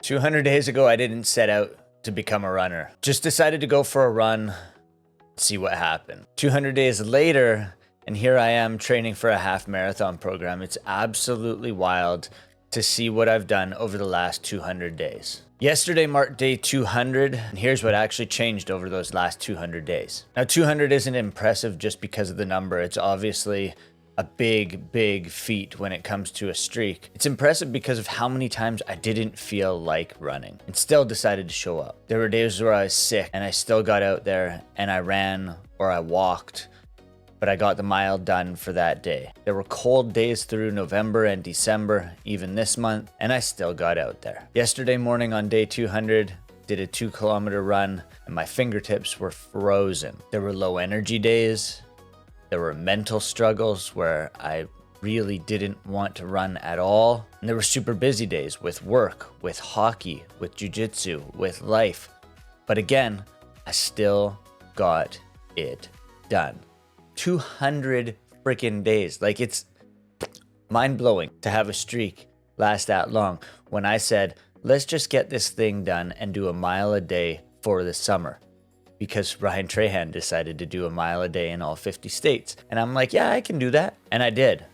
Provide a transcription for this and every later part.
200 days ago, I didn't set out to become a runner. Just decided to go for a run, see what happened. 200 days later, and here I am training for a half marathon program. It's absolutely wild to see what I've done over the last 200 days. Yesterday marked day 200, and here's what actually changed over those last 200 days. Now, 200 isn't impressive just because of the number. It's obviously a big feat when it comes to a streak. It's impressive because of how many times I didn't feel like running and still decided to show up. There were days where I was sick and I still got out there and I ran or I walked, but I got the mile done for that day. There were cold days through November and December, even this month, and I still got out there. Yesterday morning on day 200, did a 2-kilometer run and my fingertips were frozen. There were low energy days. There were mental struggles where I really didn't want to run at all. And there were super busy days with work, with hockey, with jiu-jitsu, with life. But again, I still got it done. 200 freaking days. Like, it's mind-blowing to have a streak last that long. When I said, let's just get this thing done and do a mile a day for the summer, because Ryan Trahan decided to do a mile a day in all 50 states. And I'm like, yeah, I can do that. And I did.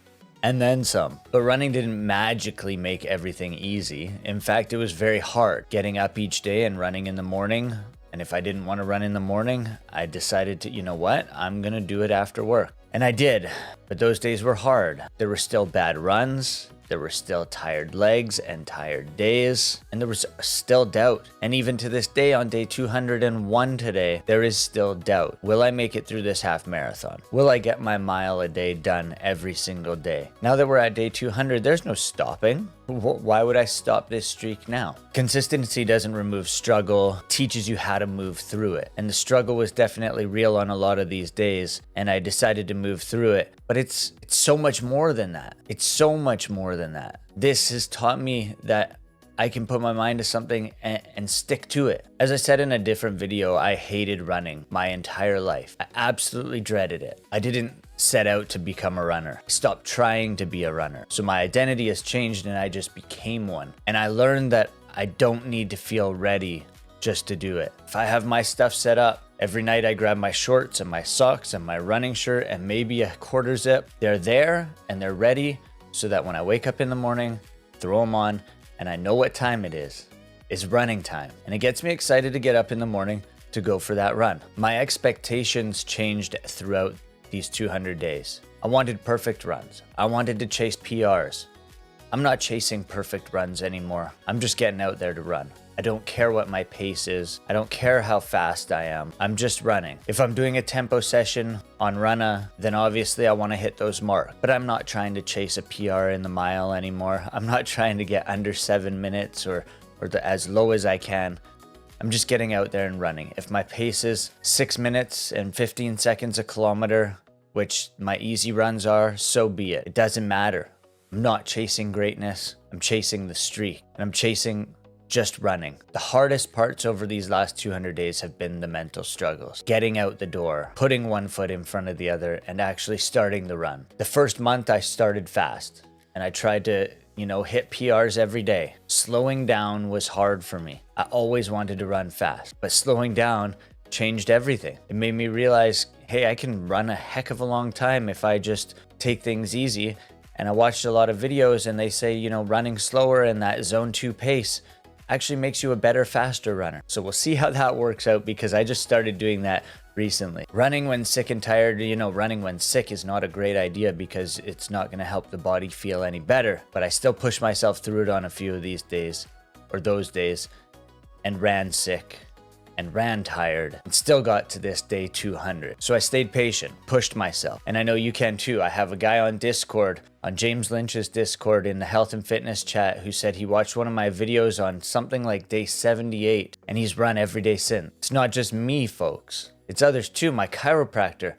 And then some. But running didn't magically make everything easy. In fact, it was very hard getting up each day and running in the morning. And if I didn't want to run in the morning, I decided to, you know what? I'm going to do it after work. And I did. But those days were hard. There were still bad runs. There were still tired legs and tired days, and there was still doubt. And even to this day, on day 201 today, there is still doubt. Will I make it through this half marathon? Will I get my mile a day done every single day? Now that we're at day 200, there's no stopping. Why would I stop this streak now? Consistency doesn't remove struggle, teaches you how to move through it. And the struggle was definitely real on a lot of these days, and I decided to move through it. But it's so much more than that. It's so much more than that. This has taught me that I can put my mind to something and stick to it. As I said in a different video, I hated running my entire life. I absolutely dreaded it. I didn't set out to become a runner. I stopped trying to be a runner. So my identity has changed and I just became one. And I learned that I don't need to feel ready just to do it. If I have my stuff set up, every night I grab my shorts and my socks and my running shirt and maybe a quarter zip. They're there and they're ready so that when I wake up in the morning, throw them on, and I know what time it is. It's running time. And it gets me excited to get up in the morning to go for that run. My expectations changed throughout these 200 days. I wanted perfect runs. I wanted to chase PRs. I'm not chasing perfect runs anymore. I'm just getting out there to run. I don't care what my pace is. I don't care how fast I am. I'm just running. If I'm doing a tempo session on Runna, then obviously I want to hit those marks. But I'm not trying to chase a PR in the mile anymore. I'm not trying to get under 7 minutes or as low as I can. I'm just getting out there and running. If my pace is 6 minutes and 15 seconds a kilometer, which my easy runs are, so be it. It doesn't matter. I'm not chasing greatness. I'm chasing the streak. And I'm chasing just running. The hardest parts over these last 200 days have been the mental struggles. Getting out the door, putting one foot in front of the other, and actually starting the run. The first month I started fast and I tried to, hit PRs every day. Slowing down was hard for me. I always wanted to run fast, but slowing down changed everything. It made me realize, hey, I can run a heck of a long time if I just take things easy. And I watched a lot of videos and they say, running slower and that zone 2 pace actually makes you a better, faster runner. So we'll see how that works out, because I just started doing that recently. Running when sick and tired, running when sick is not a great idea because it's not going to help the body feel any better. But I still pushed myself through it on a few of these days, or those days, and ran sick and ran tired and still got to this day 200. So I stayed patient, pushed myself. And I know you can too. I have a guy on Discord, on James Lynch's Discord in the health and fitness chat, who said he watched one of my videos on something like day 78 and he's run every day since. It's not just me, folks. It's others too. My chiropractor,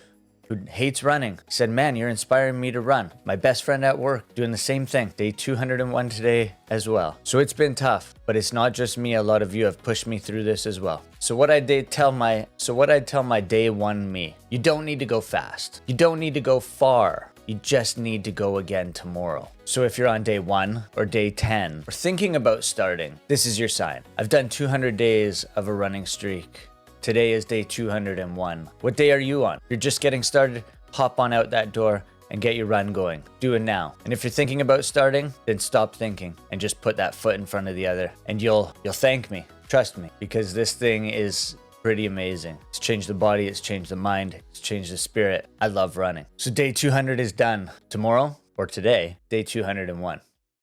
who hates running, said, man, you're inspiring me to run. My best friend at work doing the same thing. Day 201 today as well. So it's been tough, but it's not just me. A lot of you have pushed me through this as well. So what I'd tell my day one me, you don't need to go fast. You don't need to go far. You just need to go again tomorrow. So if you're on day 1 or day 10 or thinking about starting, this is your sign. I've done 200 days of a running streak. Today is day 201. What day are you on? If you're just getting started, hop on out that door and get your run going. Do it now. And if you're thinking about starting, then stop thinking and just put that foot in front of the other, and you'll thank me. Trust me, because this thing is pretty amazing. It's changed the body, it's changed the mind, it's changed the spirit. I love running. So day 200 is done. Tomorrow or today, day 201.